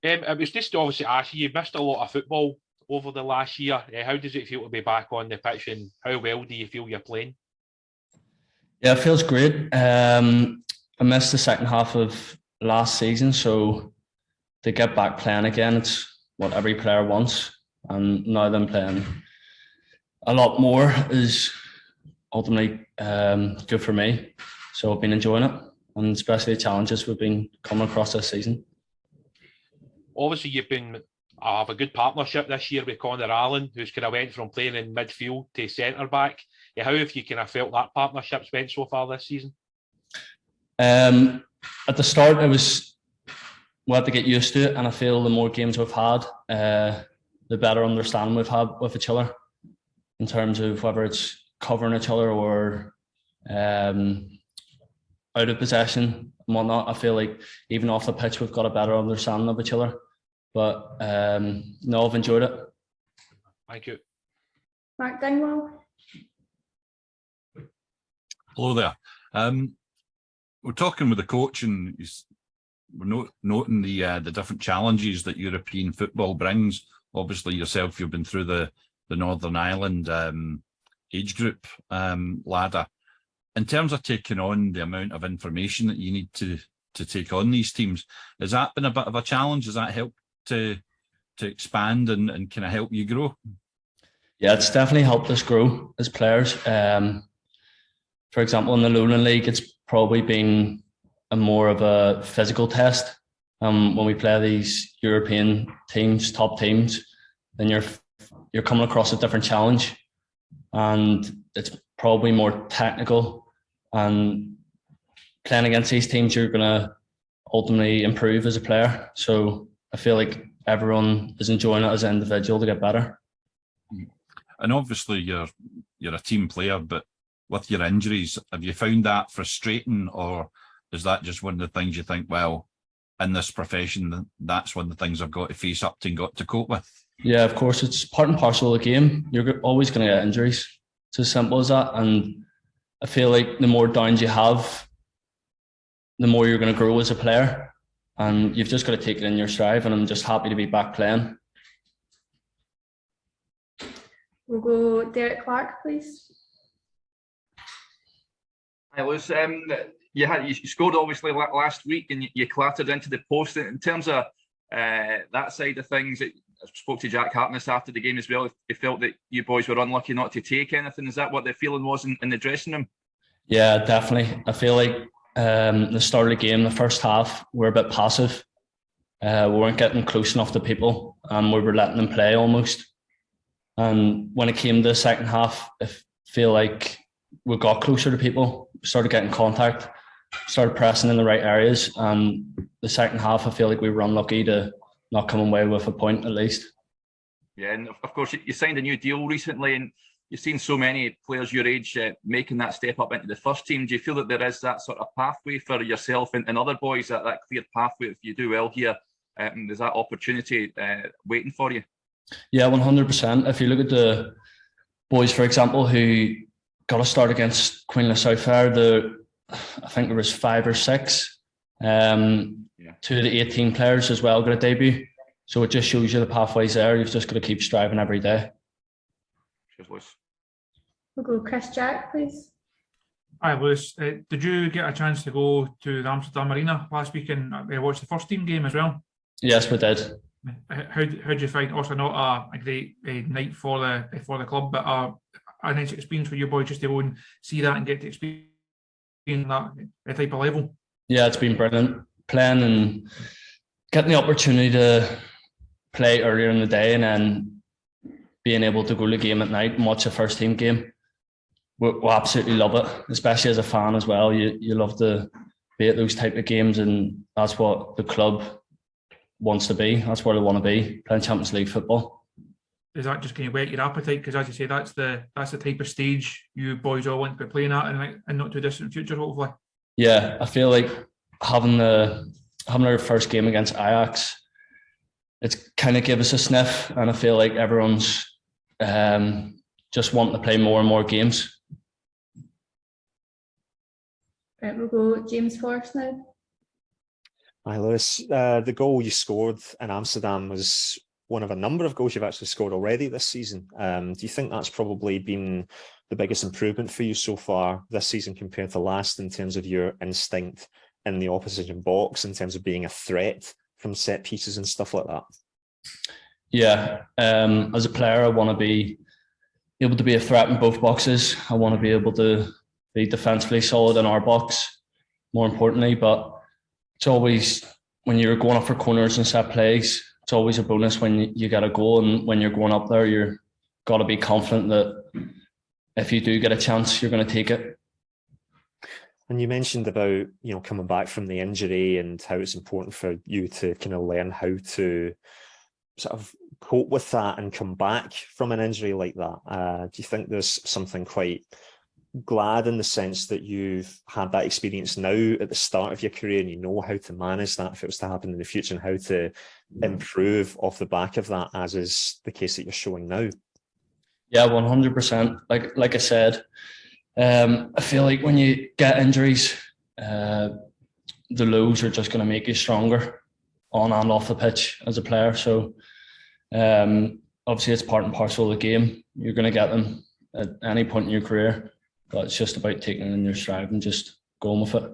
It was just to obviously ask you, you've missed a lot of football over the last year. How does it feel to be back on the pitch, and how well do you feel you're playing? Yeah, it feels great. I missed the second half of last season, so to get back playing again, it's what every player wants. And now them playing a lot more is ultimately good for me. So I've been enjoying it, and especially the challenges we've been coming across this season. Obviously, you've been have a good partnership this year with Connor Allen, who's kind of went from playing in midfield to centre back. How have you kind of felt that partnership's went so far this season? At the start, we had to get used to it, and I feel the more games we've had, the better understanding we've had with each other in terms of whether it's covering each other or out of possession and whatnot. I feel like even off the pitch, we've got a better understanding of each other. But no, I've enjoyed it. Thank you. Mark Dingwall. Hello there. We're talking with the coach, and we're noting the different challenges that European football brings. Obviously, yourself, you've been through the Northern Ireland age group ladder. In terms of taking on the amount of information that you need to take on these teams, has that been a bit of a challenge? Has that helped to expand and kind of help you grow? Yeah, it's definitely helped us grow as players. For example, in the Lowland League, it's probably been more of a physical test. When we play these European teams, top teams, then you're coming across a different challenge, and it's probably more technical. And playing against these teams, you're going to ultimately improve as a player. So I feel like everyone is enjoying it as an individual to get better. And obviously, you're a team player, but with your injuries, have you found that frustrating, or is that just one of the things you think, well, in this profession, that's one of the things I've got to face up to and got to cope with? Yeah, of course, it's part and parcel of the game. You're always going to get injuries. It's as simple as that. And I feel like the more downs you have, the more you're going to grow as a player. And you've just got to take it in your stride. And I'm just happy to be back playing. We'll go Derek Clark, please. Hi, Lewis. You scored obviously last week, and you clattered into the post. In terms of that side of things, I spoke to Jack Hartness after the game as well. He felt that you boys were unlucky not to take anything. Is that what the feeling was in the dressing room? Yeah, definitely. I feel like the start of the game, the first half, we were a bit passive. We weren't getting close enough to people, and we were letting them play almost. And when it came to the second half, I feel like we got closer to people, started getting contact, started pressing in the right areas. And the second half, I feel like we were unlucky to not come away with a point at least. Yeah, and of course, you signed a new deal recently, and you've seen so many players your age making that step up into the first team. Do you feel that there is that sort of pathway for yourself and other boys, that clear pathway if you do well here? There's that opportunity waiting for you? Yeah, 100%. If you look at the boys, for example, who got a start against Queen of Southfair, I think there was 5 or 6. 2 of the 18 players as well got a debut. So it just shows you the pathways there. You've just got to keep striving every day. Cheers, Lewis. We'll go Chris Jack, please. Hi, Lewis. Did you get a chance to go to the Amsterdam Arena last week and watch the first team game as well? Yes, we did. How did you find? Also, not a great night for the club, but a nice experience for you boys just to go and see that and get to experience that type of level. Yeah, it's been brilliant playing and getting the opportunity to play earlier in the day, and then being able to go to the game at night and watch the first team game. We absolutely love it, especially as a fan as well. You love to be at those type of games, and that's what the club wants to be. That's where they want to be, playing Champions League football. Does that just kind of whet your appetite? Because as you say, that's the type of stage you boys all want to be playing at in not too distant future, hopefully. Yeah, I feel like having our first game against Ajax, it's kind of give us a sniff, and I feel like everyone's just wanting to play more and more games. Right, we'll go James Forrest now. Hi, Lewis. The goal you scored in Amsterdam was one of a number of goals you've actually scored already this season. Do you think that's probably been the biggest improvement for you so far this season compared to last, in terms of your instinct in the opposition box, in terms of being a threat from set pieces and stuff like that? Yeah, as a player, I want to be able to be a threat in both boxes. I want to be able to be defensively solid in our box, more importantly. But it's always, when you're going up for corners and set plays, it's always a bonus when you get a goal. And when you're going up there, you're got to be confident that if you do get a chance, you're going to take it. And you mentioned about, coming back from the injury and how it's important for you to kind of learn how to sort of cope with that and come back from an injury like that. Do you think there's something quite glad in the sense that you've had that experience now at the start of your career, and you know how to manage that if it was to happen in the future, and how to improve off the back of that, as is the case that you're showing now? Yeah, 100%. Like I said, I feel like when you get injuries, the lows are just going to make you stronger on and off the pitch as a player. So obviously it's part and parcel of the game. You're going to get them at any point in your career, but it's just about taking it in your stride and just going with it.